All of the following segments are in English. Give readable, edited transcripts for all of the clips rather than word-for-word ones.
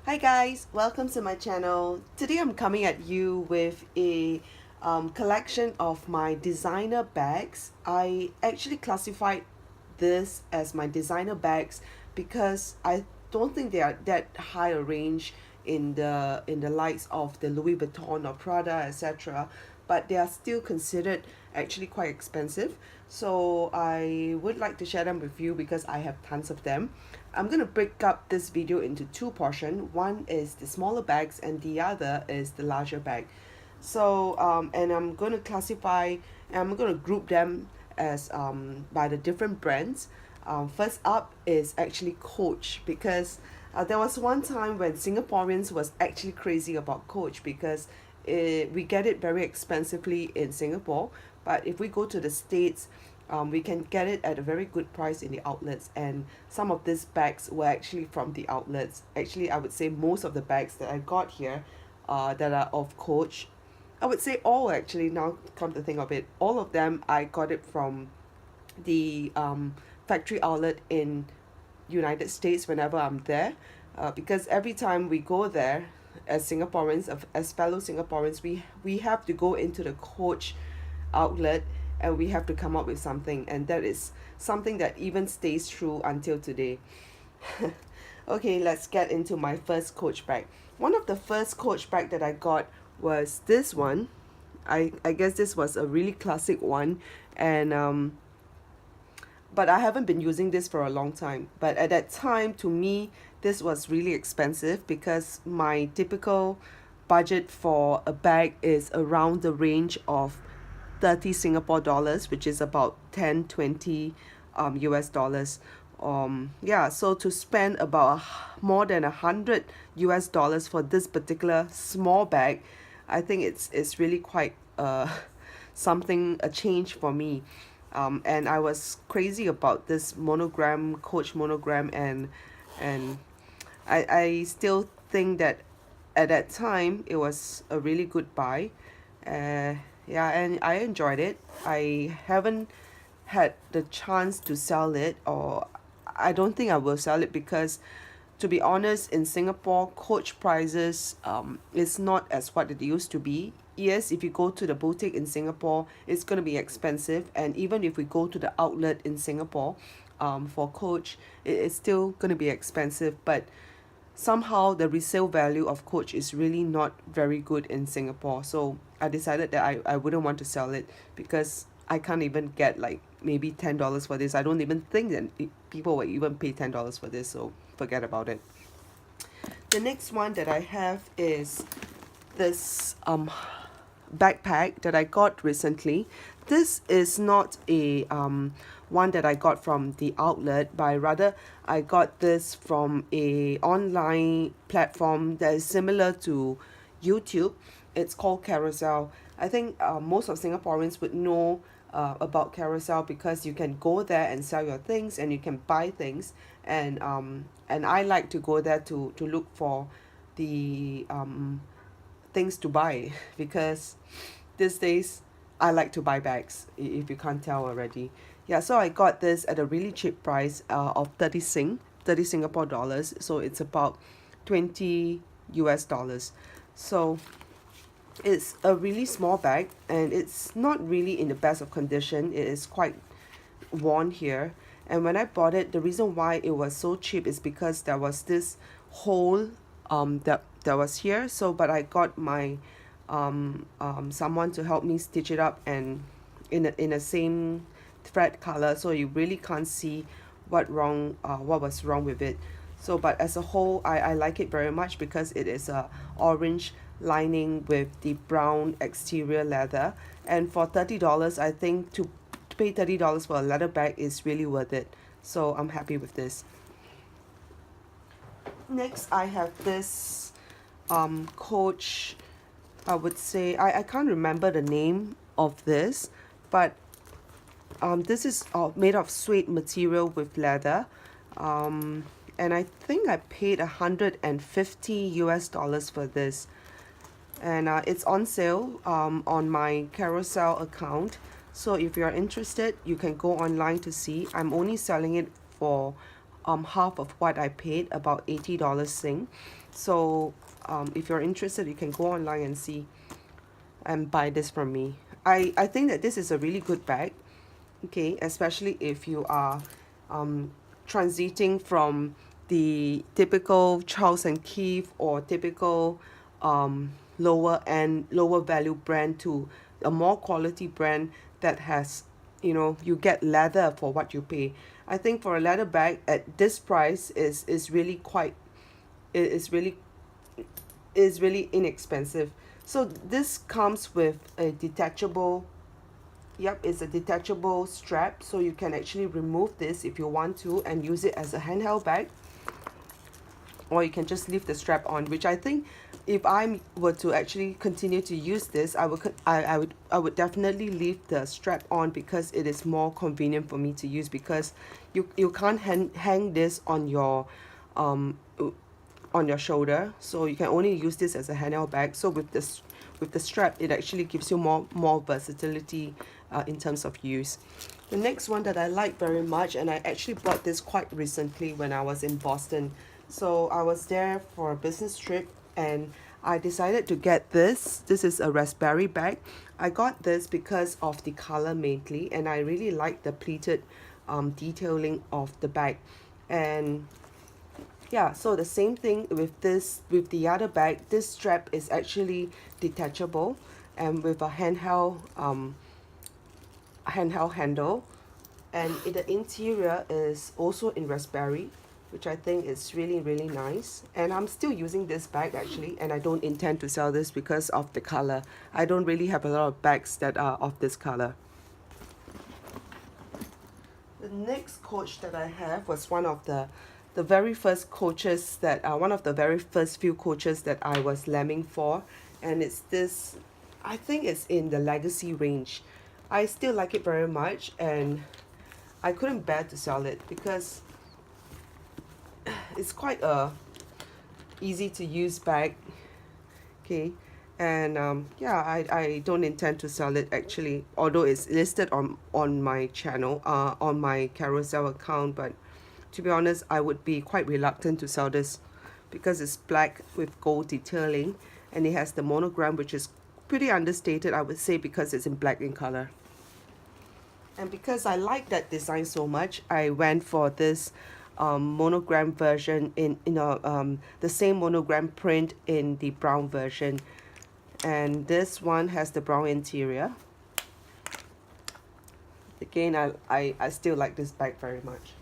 Hi guys, welcome to my channel. Today I'm coming at you with a collection of my designer bags. I actually classified this as my designer bags because I don't think they are that high a range in the likes of the Louis Vuitton or Prada, etc. But they are still considered actually quite expensive. So I would like to share them with you because I have tons of them. I'm going to break up this video into two portions. One is the smaller bags and the other is the larger bag. And I'm going to classify and I'm going to group them as by the different brands. First up is actually Coach because there was one time when Singaporeans was actually crazy about Coach because we get it very expensively in Singapore, but if we go to the States, we can get it at a very good price in the outlets, and some of these bags were actually from the outlets. Actually, I would say most of the bags that I got here that are of Coach, I would say all actually, now come to think of it, all of them I got it from the factory outlet in United States whenever I'm there, because every time we go there as Singaporeans, as fellow Singaporeans, we have to go into the Coach outlet and we have to come up with something, and that is something that even stays true until today. Okay, let's get into my first Coach bag. One of the first Coach bag that I got was this one. I guess this was a really classic one, and but I haven't been using this for a long time. But at that time, to me, this was really expensive because my typical budget for a bag is around the range of 30 Singapore dollars, which is about 10 20 US dollars. Yeah, so to spend about more than 100 US dollars for this particular small bag, I think it's really quite something, a change for me. And I was crazy about this monogram, Coach monogram, and I still think that at that time it was a really good buy. Yeah, and I enjoyed it. I haven't had the chance to sell it, or I don't think I will sell it because, to be honest, in Singapore, Coach prices is not as what it used to be. Yes, if you go to the boutique in Singapore, it's going to be expensive, and even if we go to the outlet in Singapore, for Coach, it is still going to be expensive. But somehow the resale value of Coach is really not very good in Singapore. So I decided that I wouldn't want to sell it because I can't even get like maybe $10 for this. I don't even think that people will even pay $10 for this, so forget about it. The next one that I have is this backpack that I got recently. This is not a one that I got from the outlet, but rather I got this from a online platform that is similar to YouTube. It's called Carousel. I think most of Singaporeans would know about Carousel because you can go there and sell your things and you can buy things, and I like to go there to look for the things to buy because these days I like to buy bags, if you can't tell already. Yeah, so I got this at a really cheap price of 30 Singapore dollars, so it's about 20 US dollars. So it's a really small bag and it's not really in the best of condition. It is quite worn here. And when I bought it, the reason why it was so cheap is because there was this hole that was here. So but I got my someone to help me stitch it up, and in a same thread color, so you really can't see what was wrong with it. So but as a whole, I like it very much because it is a orange lining with the brown exterior leather, and for $30 I think to pay $30 for a leather bag is really worth it. So I'm happy with this. Next I have this Coach, I would say I can't remember the name of this, but this is made of suede material with leather, and I think I paid 150 US dollars for this, and it's on sale on my Carousel account. So if you're interested, you can go online to see. I'm only selling it for half of what I paid, about $80 Sing. So if you're interested, you can go online and see and buy this from me. I think that this is a really good bag, okay, especially if you are transiting from the typical Charles and Keith or typical lower value brand to a more quality brand that has, you get leather for what you pay. I think for a leather bag at this price is really quite, is really inexpensive. So this comes with a detachable, yep, it's a detachable strap, so you can actually remove this if you want to and use it as a handheld bag, or you can just leave the strap on, which I think if I were to actually continue to use this, I would definitely leave the strap on, because it is more convenient for me to use, because you can't hang this um on your shoulder, so you can only use this as a handheld bag. So with this, with the strap, it actually gives you more versatility in terms of use. The next one that I like very much, and I actually bought this quite recently when I was in Boston. So I was there for a business trip, and I decided to get this. This is a raspberry bag. I got this because of the color mainly, and I really like the pleated detailing of the bag. And yeah, so the same thing with this, with the other bag. This strap is actually detachable and with a handheld handle, and the interior is also in raspberry, which I think is really nice. And I'm still using this bag actually, and I don't intend to sell this because of the color. I don't really have a lot of bags that are of this color. The next coach that I have was one of the very first coaches that one of the very first few coaches that I was lambing for, and it's this. I think it's in the Legacy range. I still like it very much, and I couldn't bear to sell it because it's quite a easy to use bag, okay. And yeah, I don't intend to sell it actually, although it's listed on my channel, on my Carousell account. But to be honest, I would be quite reluctant to sell this because it's black with gold detailing, and it has the monogram, which is pretty understated, I would say, because it's in black in color. And because I like that design so much, I went for this monogram version in the same monogram print in the brown version. And this one has the brown interior. Again, I still like this bag very much.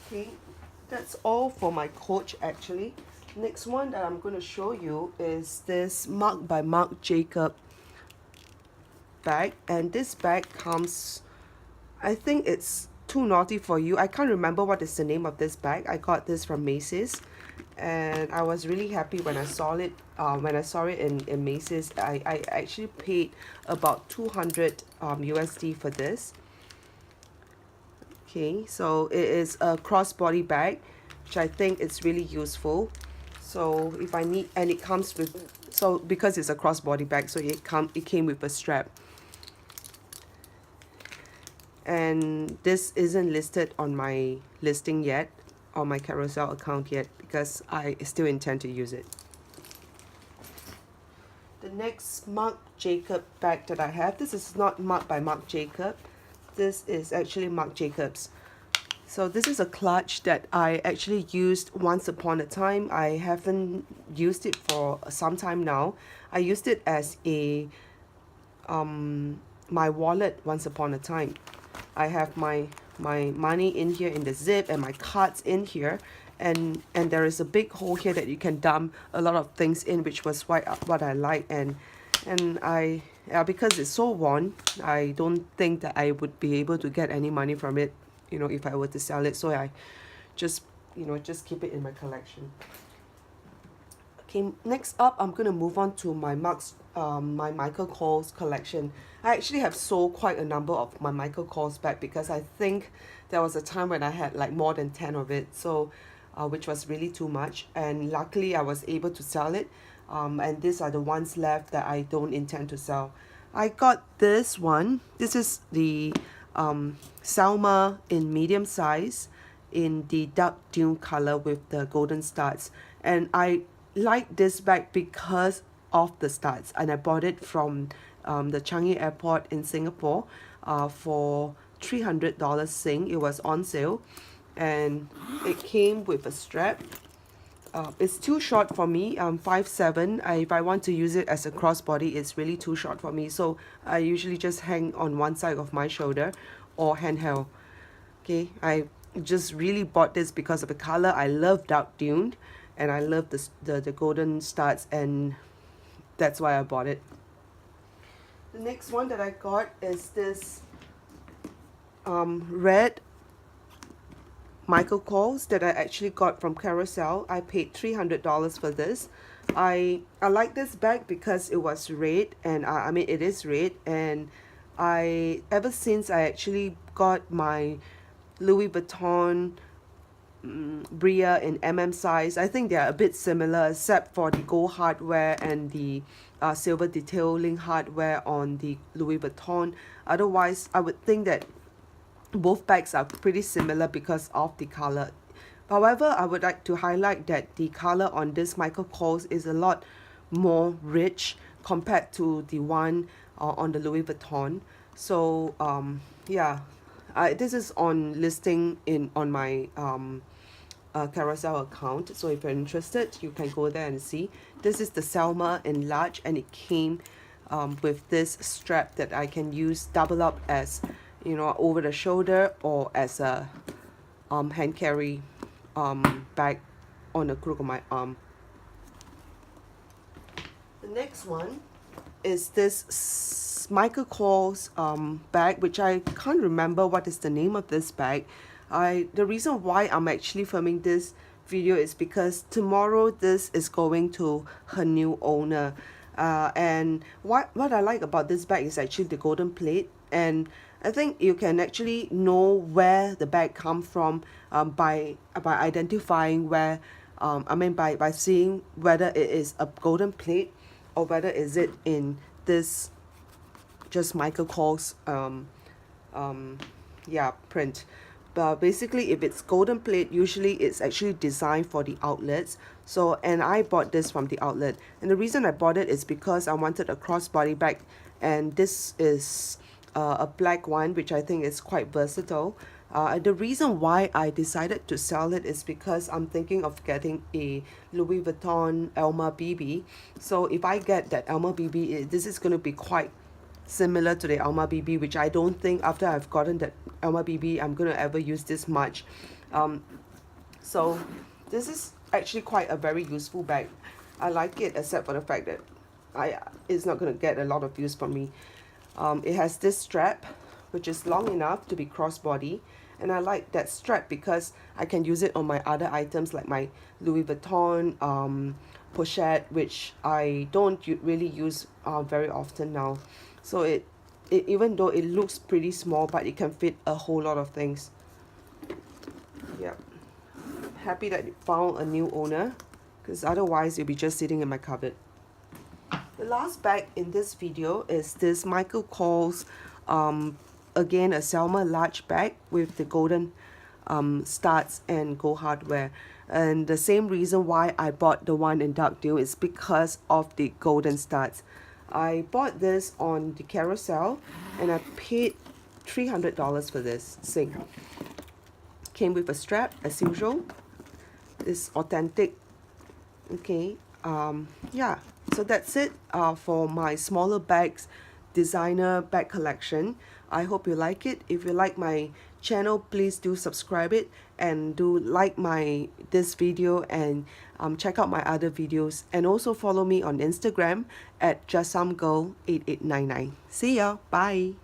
Okay, that's all for my Coach actually. Next one that I'm going to show you is this Marc by Marc Jacob bag, and this bag comes, I think it's Too Naughty For You. I can't remember what is the name of this bag. I got this from Macy's, and I was really happy when I saw it. When I saw it in Macy's, I actually paid about 200 USD for this. Okay, so it is a crossbody bag, which I think is really useful. So if I need, and it comes with, so because it's a crossbody bag, so it came with a strap. And this isn't listed on my listing yet, on my Carousell account yet, because I still intend to use it. The next Marc Jacob bag that I have, this is not Marc by Marc Jacob. This is actually Marc Jacobs. So this is a clutch that I actually used once upon a time. I haven't used it for some time now. I used it as a my wallet once upon a time. I have my money in here in the zip and my cards in here, and there is a big hole here that you can dump a lot of things in, which was what I like. And because it's so worn, I don't think that I would be able to get any money from it, if I were to sell it. So I just keep it in my collection. Okay, next up, I'm going to move on to my Michael Kors collection. I actually have sold quite a number of my Michael Kors bag because I think there was a time when I had like more than 10 of it, so which was really too much. And luckily, I was able to sell it. And these are the ones left that I don't intend to sell. I got this one. This is the Selma in medium size in the dark dune color with the golden studs. And I like this bag because of the studs. And I bought it from the Changi Airport in Singapore for $300 Sing. It was on sale. And it came with a strap. It's too short for me. I'm 5'7". If I want to use it as a crossbody, it's really too short for me. So I usually just hang on one side of my shoulder or handheld. Okay, I just really bought this because of the color. I love dark dune and I love the golden studs, and that's why I bought it. The next one that I got is this red Michael Kors that I actually got from Carousel. I paid $300 for this. I like this bag because it was red, and I mean it is red, and ever since I actually got my Louis Vuitton Bria in size, I think they are a bit similar except for the gold hardware and the silver detailing hardware on the Louis Vuitton. Otherwise, I would think that both bags are pretty similar because of the color. However, I would like to highlight that the color on this Michael Kors is a lot more rich compared to the one on the Louis Vuitton. So yeah, this is on listing on my Carousel account. So if you're interested, you can go there and see. This is the Selma in large, and it came with this strap that I can use double up as, you know, over the shoulder or as a hand carry bag on the crook of my arm. The next one is this Michael Kors bag, which I can't remember what is the name of this bag. The reason why I'm actually filming this video is because tomorrow this is going to her new owner. And what I like about this bag is actually the golden plate, and I think you can actually know where the bag come from by identifying where by seeing whether it is a golden plate or whether is it in this just Michael Kors print. But basically, if it's golden plate, usually it's actually designed for the outlets. So, and I bought this from the outlet, and the reason I bought it is because I wanted a crossbody bag, and this is a black one, which I think is quite versatile. The reason why I decided to sell it is because I'm thinking of getting a Louis Vuitton Alma BB. So if I get that Alma BB, this is going to be quite similar to the Alma BB, which I don't think after I've gotten that Alma BB I'm going to ever use this much. So this is actually quite a very useful bag. I like it, except for the fact that it's not going to get a lot of use from me. It has this strap which is long enough to be crossbody, and I like that strap because I can use it on my other items like my Louis Vuitton pochette, which I don't really use very often now. So it even though it looks pretty small, but it can fit a whole lot of things. Yeah, happy that it found a new owner, because otherwise it'll be just sitting in my cupboard. The last bag in this video is this Michael Kors, again a Selma large bag with the golden studs and gold hardware. And the same reason why I bought the one in dark dune is because of the golden studs. I bought this on the Carousel, and I paid $300 for this Sing. Came with a strap as usual. It's authentic. Okay, yeah, so that's it for my smaller bags designer bag collection. I hope you like it. If you like my channel, please do subscribe it, and do like this video, and check out my other videos, and also follow me on Instagram at jasamgirl8899. See ya, bye.